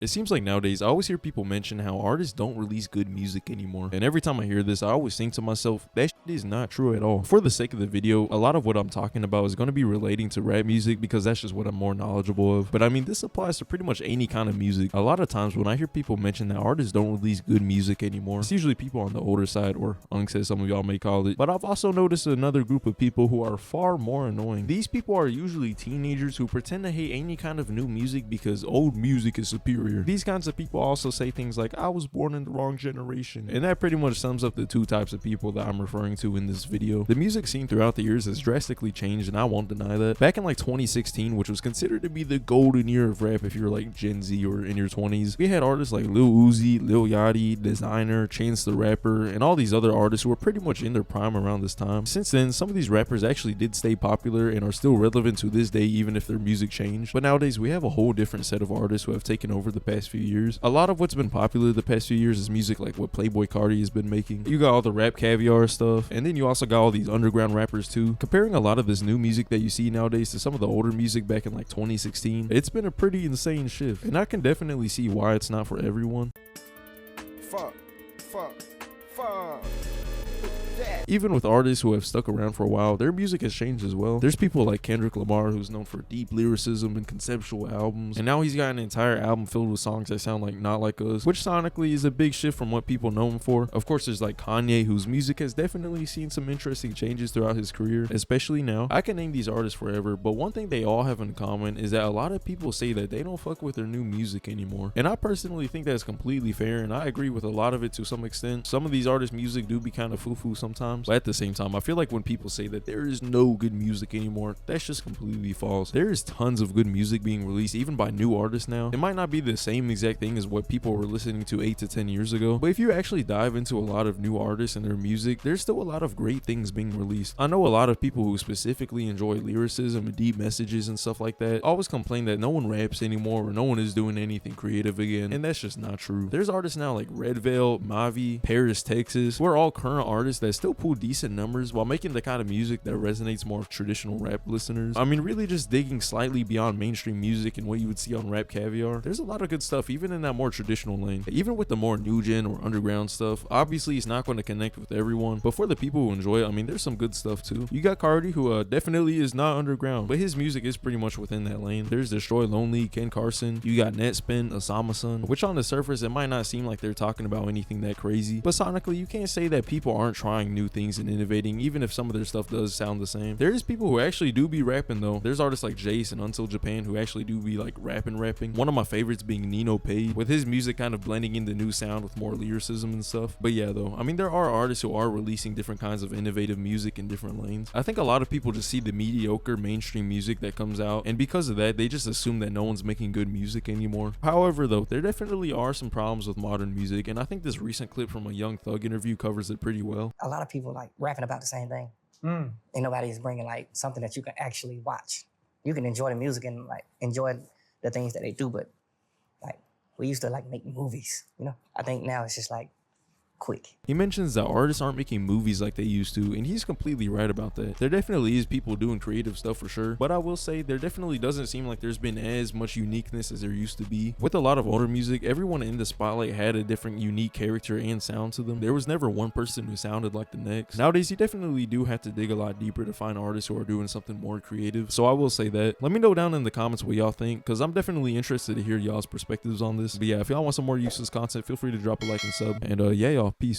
It seems like nowadays I always hear people mention how artists don't release good music anymore. And every time I hear this, I always think to myself, that shit is not true at all. For the sake of the video, a lot of what I'm talking about is going to be relating to rap music because that's just what I'm more knowledgeable of. But I mean, this applies to pretty much any kind of music. A lot of times when I hear people mention that artists don't release good music anymore, it's usually people on the older side, or unks as some of y'all may call it. But I've also noticed another group of people who are far more annoying. These people are usually teenagers who pretend to hate any kind of new music because old music is superior. These kinds of people also say things like, I was born in the wrong generation. And that pretty much sums up the two types of people that I'm referring to in this video. The music scene throughout the years has drastically changed, and I won't deny that. Back in like 2016, which was considered to be the golden year of rap if you're like Gen Z or in your 20s, we had artists like Lil Uzi, Lil Yachty, Designer, Chance the Rapper, and all these other artists who were pretty much in their prime around this time. Since then, some of these rappers actually did stay popular and are still relevant to this day even if their music changed. But nowadays, we have a whole different set of artists who have taken over the past few years. A lot of what's been popular the past few years is music like what Playboi Carti has been making. You got all the Rap Caviar stuff, and then you also got all these underground rappers too. Comparing a lot of this new music that you see nowadays to some of the older music back in like 2016, it's been a pretty insane shift, and I can definitely see why it's not for everyone. Fuck. Even with artists who have stuck around for a while, their music has changed as well. There's people like Kendrick Lamar, who's known for deep lyricism and conceptual albums, and now he's got an entire album filled with songs that sound like Not Like Us, which sonically is a big shift from what people know him for. Of course, there's like Kanye, whose music has definitely seen some interesting changes throughout his career, especially now. I can name these artists forever, but one thing they all have in common is that a lot of people say that they don't fuck with their new music anymore. And I personally think that's completely fair, and I agree with a lot of it to some extent. Some of these artists' music do be kind of foo-foo sometimes, but at the same time, I feel like when people say that there is no good music anymore, that's just completely false. There is tons of good music being released, even by new artists now. It might not be the same exact thing as what people were listening to 8 to 10 years ago, but if you actually dive into a lot of new artists and their music, there's still a lot of great things being released. I know a lot of people who specifically enjoy lyricism and deep messages and stuff like that always complain that no one raps anymore or no one is doing anything creative again, and that's just not true. There's artists now like Red Veil, Mavi, Paris, Texas, who are all current artists that still pull decent numbers while making the kind of music that resonates more with traditional rap listeners. I mean, really just digging slightly beyond mainstream music and what you would see on Rap Caviar. There's a lot of good stuff even in that more traditional lane. Even with the more new gen or underground stuff, obviously it's not going to connect with everyone, but for the people who enjoy it, I mean, there's some good stuff too. You got Cardi, who definitely is not underground, but his music is pretty much within that lane. There's Destroy Lonely, Ken Carson, you got Netspin, Osama Sun, which on the surface it might not seem like they're talking about anything that crazy, but sonically you can't say that people aren't trying new things and innovating even if some of their stuff does sound the same. There is people who actually do be rapping though. There's artists like Jace and Until Japan who actually do be like rapping. One of my favorites being Nino Pay, with his music kind of blending in the new sound with more lyricism and stuff. But yeah though, I mean, there are artists who are releasing different kinds of innovative music in different lanes. I think a lot of people just see the mediocre mainstream music that comes out, and because of that they just assume that no one's making good music anymore. However though, there definitely are some problems with modern music, and I think this recent clip from a Young Thug interview covers it pretty well. A lot of people like rapping about the same thing. And nobody's bringing like something that you can actually watch. You can enjoy the music and like enjoy the things that they do, but like we used to like make movies, you know? I think now it's just like quick. He mentions that artists aren't making movies like they used to, and he's completely right about that. There definitely is people doing creative stuff for sure, but I will say there definitely doesn't seem like there's been as much uniqueness as there used to be. With a lot of older music, everyone in the spotlight had a different unique character and sound to them. There was never one person who sounded like the next. Nowadays you definitely do have to dig a lot deeper to find artists who are doing something more creative, so I will say that. Let me know down in the comments what y'all think, because I'm definitely interested to hear y'all's perspectives on this. But yeah, if y'all want some more useless content, feel free to drop a like and sub, and yeah y'all, peace.